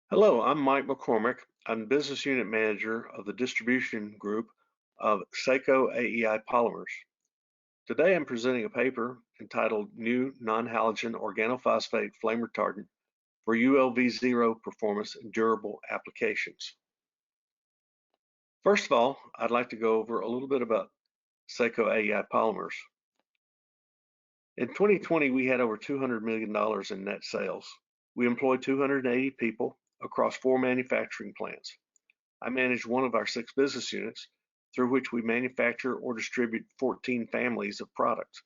Hello, I'm Mike McCormick. I'm Business Unit Manager of the Distribution Group of Seco AEI Polymers. Today I'm presenting a paper entitled New Non-Halogen Organophosphate Flame Retardant for ULV0 Performance in Durable Applications. First of all, I'd like to go over a little bit about Seco AEI Polymers. In 2020, we had over $200 million in net sales. We employed 280 people across 4 manufacturing plants. I manage one of our 6 business units through which we manufacture or distribute 14 families of products.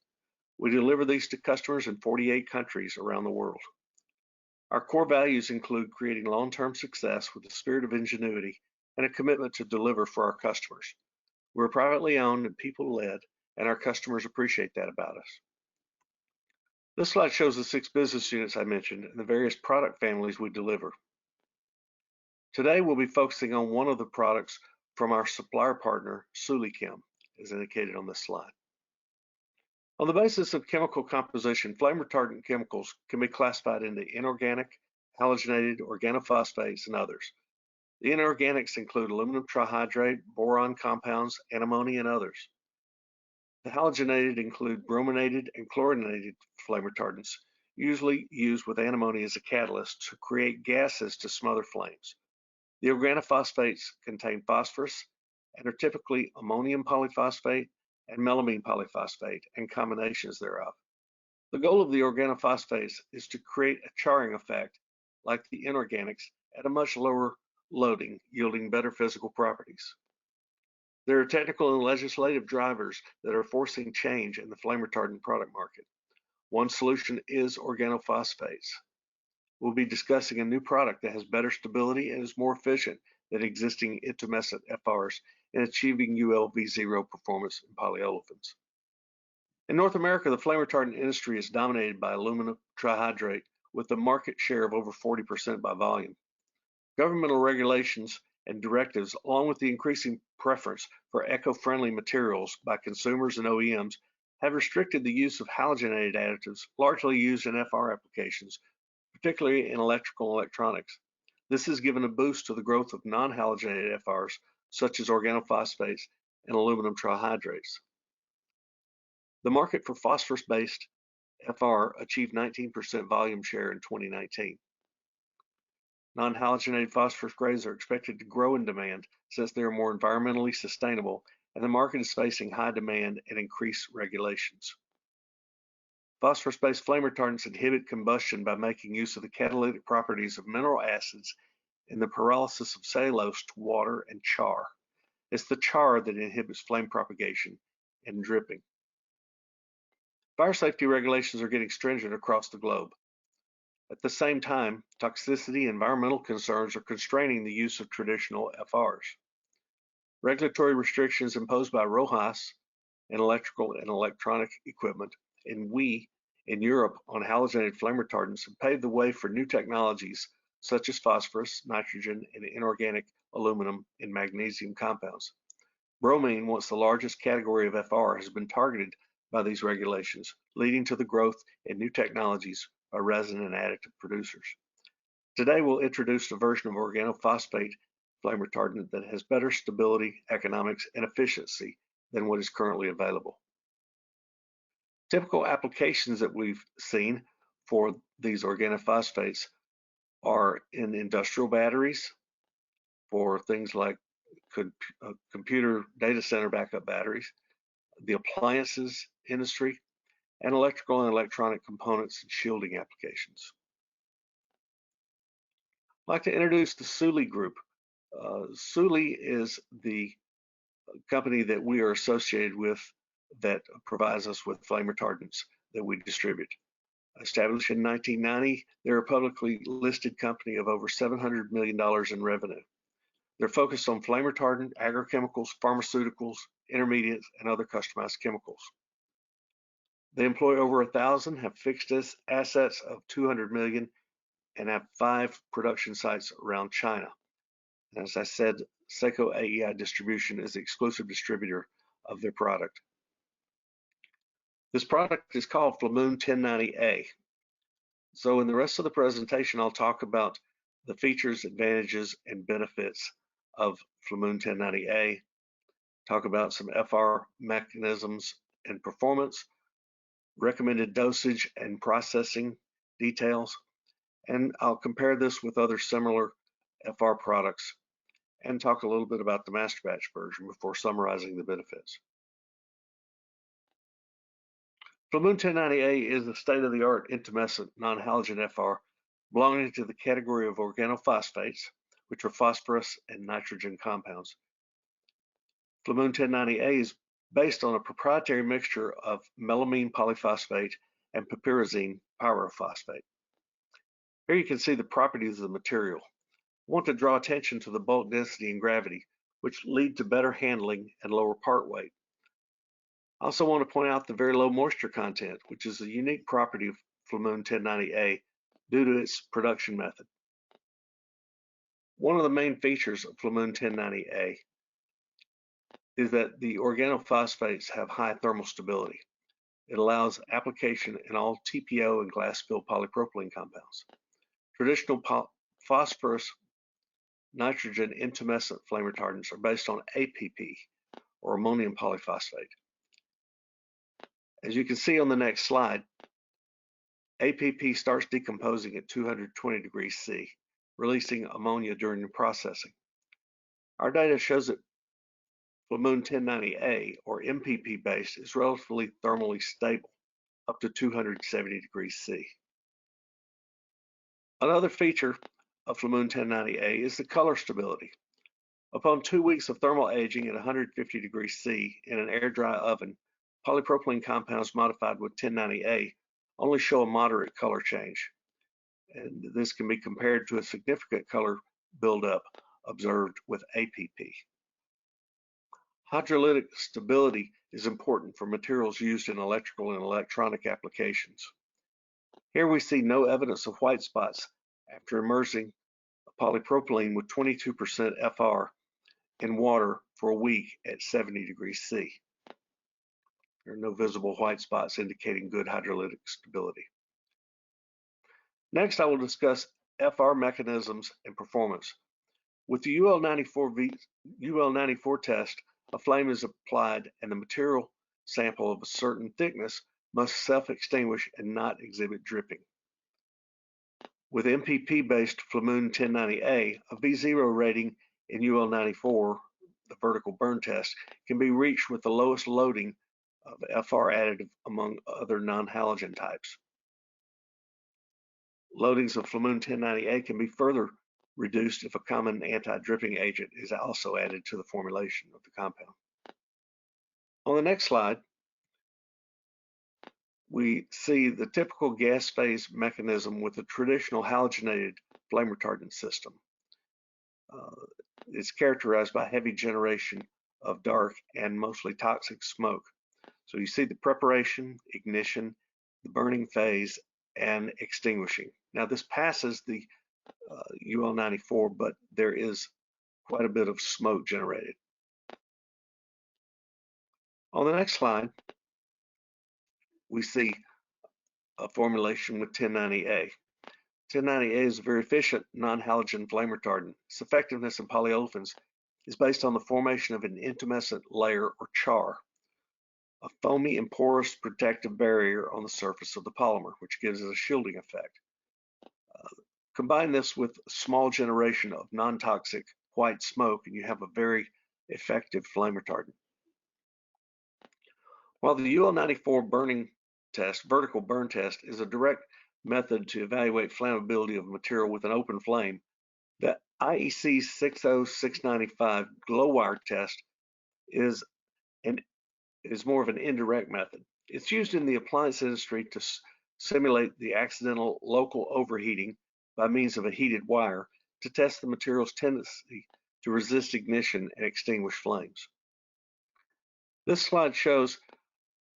We deliver these to customers in 48 countries around the world. Our core values include creating long-term success with a spirit of ingenuity and a commitment to deliver for our customers. We're privately owned and people-led, and our customers appreciate that about us. This slide shows the 6 business units I mentioned and the various product families we deliver. Today, we'll be focusing on one of the products from our supplier partner, Sulichem, as indicated on this slide. On the basis of chemical composition, flame retardant chemicals can be classified into inorganic, halogenated, organophosphates, and others. The inorganics include aluminum trihydrate, boron compounds, antimony, and others. The halogenated include brominated and chlorinated flame retardants, usually used with antimony as a catalyst to create gases to smother flames. The organophosphates contain phosphorus and are typically ammonium polyphosphate and melamine polyphosphate and combinations thereof. The goal of the organophosphates is to create a charring effect like the inorganics at a much lower loading, yielding better physical properties. There are technical and legislative drivers that are forcing change in the flame retardant product market. One solution is organophosphates. We'll be discussing a new product that has better stability and is more efficient than existing intumescent FRs in achieving ULV0 performance in polyolefins. In North America, the flame retardant industry is dominated by aluminum trihydrate with a market share of over 40% by volume. Governmental regulations and directives, along with the increasing preference for eco-friendly materials by consumers and OEMs, have restricted the use of halogenated additives largely used in FR applications, particularly in electrical and electronics. This has given a boost to the growth of non-halogenated FRs, such as organophosphates and aluminum trihydrates. The market for phosphorus-based FR achieved 19% volume share in 2019. Non-halogenated phosphorus grades are expected to grow in demand since they are more environmentally sustainable, and the market is facing high demand and increased regulations. Phosphorus-based flame retardants inhibit combustion by making use of the catalytic properties of mineral acids in the pyrolysis of cellulose to water and char. It's the char that inhibits flame propagation and dripping. Fire safety regulations are getting stringent across the globe. At the same time, toxicity and environmental concerns are constraining the use of traditional FRs. Regulatory restrictions imposed by RoHS and electrical and electronic equipment and WE in Europe on halogenated flame retardants have paved the way for new technologies such as phosphorus, nitrogen, and inorganic aluminum and magnesium compounds. Bromine, once the largest category of FR, has been targeted by these regulations, leading to the growth in new technologies by resin and additive producers. Today, we'll introduce a version of organophosphate flame retardant that has better stability, economics, and efficiency than what is currently available. Typical applications that we've seen for these organophosphates are in industrial batteries, for things like computer data center backup batteries, the appliances industry, and electrical and electronic components and shielding applications. I'd like to introduce the Suli Group. Suli is the company that we are associated with that provides us with flame retardants that we distribute. Established in 1990, they're a publicly listed company of over $700 million in revenue. They're focused on flame retardant, agrochemicals, pharmaceuticals, intermediates, and other customized chemicals. They employ over 1,000, have fixed assets of 200 million, and have 5 production sites around China. And as I said, Seco AEI Distribution is the exclusive distributor of their product. This product is called Flamoon 1090A. So in the rest of the presentation, I'll talk about the features, advantages, and benefits of Flamoon 1090A, talk about some FR mechanisms and performance, recommended dosage and processing details, and I'll compare this with other similar FR products and talk a little bit about the master batch version before summarizing the benefits. Flamoon 1090A is a state-of-the-art intumescent non-halogen FR belonging to the category of organophosphates, which are phosphorus and nitrogen compounds. Flamoon 1090A is based on a proprietary mixture of melamine polyphosphate and piperazine pyrophosphate. Here you can see the properties of the material. I want to draw attention to the bulk density and gravity, which lead to better handling and lower part weight. I also want to point out the very low moisture content, which is a unique property of Flamoon 1090A due to its production method. One of the main features of Flamoon 1090A is that the organophosphates have high thermal stability. It allows application in all TPO and glass-filled polypropylene compounds. Traditional phosphorus nitrogen intumescent flame retardants are based on APP, or ammonium polyphosphate. As you can see on the next slide, APP starts decomposing at 220 degrees C, releasing ammonia during the processing. Our data shows that Flamoon 1090A, or MPP based, is relatively thermally stable, up to 270 degrees C. Another feature of Flamoon 1090A is the color stability. Upon 2 weeks of thermal aging at 150 degrees C in an air dry oven, polypropylene compounds modified with 1090A only show a moderate color change, and this can be compared to a significant color buildup observed with APP. Hydrolytic stability is important for materials used in electrical and electronic applications. Here we see no evidence of white spots after immersing polypropylene with 22% FR in water for a week at 70 degrees C. There are no visible white spots indicating good hydrolytic stability. Next, I will discuss FR mechanisms and performance. With the UL94 test, a flame is applied and the material sample of a certain thickness must self-extinguish and not exhibit dripping. With MPP-based Flamoon 1090A, a V-0 rating in UL94, the vertical burn test, can be reached with the lowest loading of FR additive among other non-halogen types. Loadings of Flamoon 1090A can be further reduced if a common anti-dripping agent is also added to the formulation of the compound. On the next slide, we see the typical gas phase mechanism with a traditional halogenated flame retardant system. It's characterized by heavy generation of dark and mostly toxic smoke. So you see the preparation, ignition, the burning phase, and extinguishing. Now this passes the UL94, but there is quite a bit of smoke generated. On the next slide, we see a formulation with 1090A. 1090A is a very efficient non-halogen flame retardant. Its effectiveness in polyolefins is based on the formation of an intumescent layer or char, a foamy and porous protective barrier on the surface of the polymer, which gives it a shielding effect. Combine this with a small generation of non-toxic white smoke and you have a very effective flame retardant. While the UL94 burning test, vertical burn test, is a direct method to evaluate flammability of material with an open flame, the IEC 60695 glow wire test is more of an indirect method. It's used in the appliance industry to simulate the accidental local overheating by means of a heated wire to test the material's tendency to resist ignition and extinguish flames. This slide shows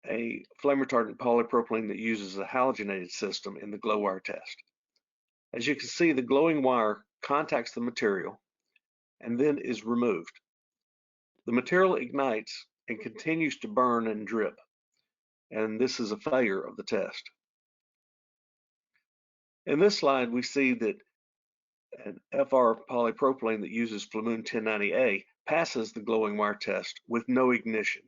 a flame retardant polypropylene that uses a halogenated system in the glow wire test. As you can see, the glowing wire contacts the material and then is removed. The material ignites and continues to burn and drip, and this is a failure of the test. In this slide, we see that And FR polypropylene that uses Flamoon 1090A passes the glowing wire test with no ignition.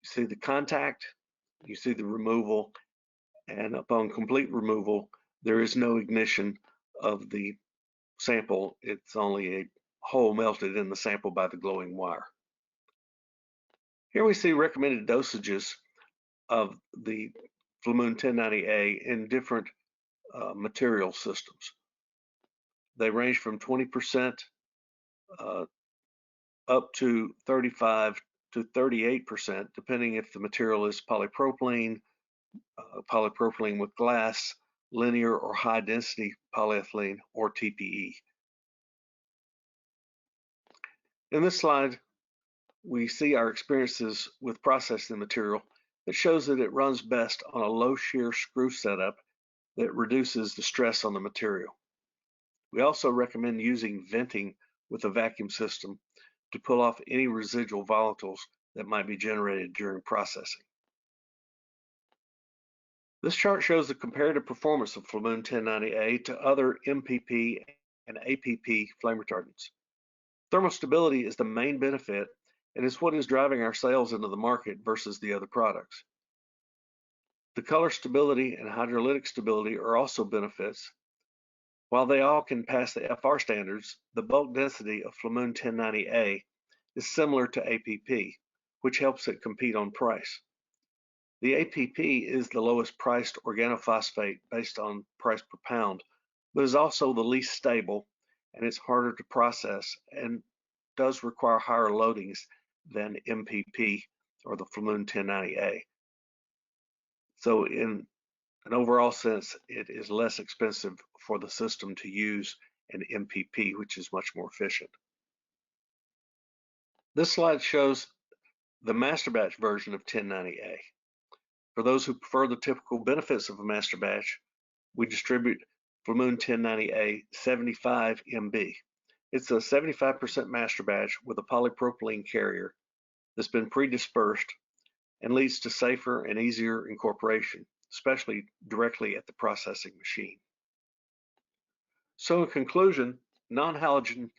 You see the contact, you see the removal, and upon complete removal, there is no ignition of the sample. It's only a hole melted in the sample by the glowing wire. Here we see recommended dosages of the Flamoon 1090A in different material systems. They range from 20% up to 35 to 38%, depending if the material is polypropylene, polypropylene with glass, linear or high density polyethylene, or TPE. In this slide, we see our experiences with processing the material that shows that it runs best on a low shear screw setup that reduces the stress on the material. We also recommend using venting with a vacuum system to pull off any residual volatiles that might be generated during processing. This chart shows the comparative performance of Flamoon 1090A to other MPP and APP flame retardants. Thermal stability is the main benefit and is what is driving our sales into the market versus the other products. The color stability and hydrolytic stability are also benefits. While they all can pass the FR standards, the bulk density of Flamoon 1090A is similar to APP, which helps it compete on price. The APP is the lowest priced organophosphate based on price per pound, but is also the least stable, and it's harder to process and does require higher loadings than MPP or the Flamoon 1090A. So in an overall sense, it is less expensive for the system to use an MPP, which is much more efficient. This slide shows the master batch version of 1090A. For those who prefer the typical benefits of a master batch, we distribute Flamoon 1090A 75 MB. It's a 75% master batch with a polypropylene carrier that's been pre-dispersed and leads to safer and easier incorporation, especially directly at the processing machine. So in conclusion, non-halogen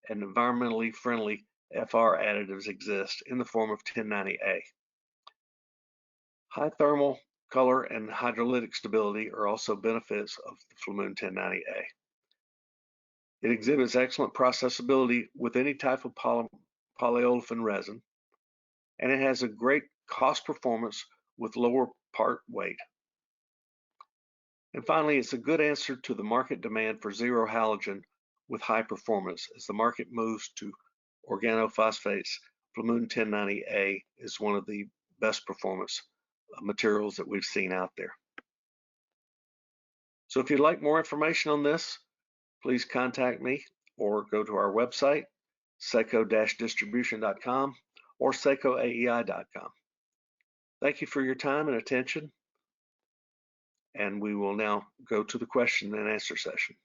and environmentally friendly FR additives exist in the form of 1090A. High thermal, color, and hydrolytic stability are also benefits of the Flamoon 1090A. It exhibits excellent processability with any type of polyolefin resin, and it has a great cost performance with lower part weight. And finally, it's a good answer to the market demand for zero halogen with high performance. As the market moves to organophosphates, Flamoon 1090A is one of the best performance materials that we've seen out there. So if you'd like more information on this, please contact me or go to our website, seco-distribution.com or secoaei.com. Thank you for your time and attention, and we will now go to the question and answer session.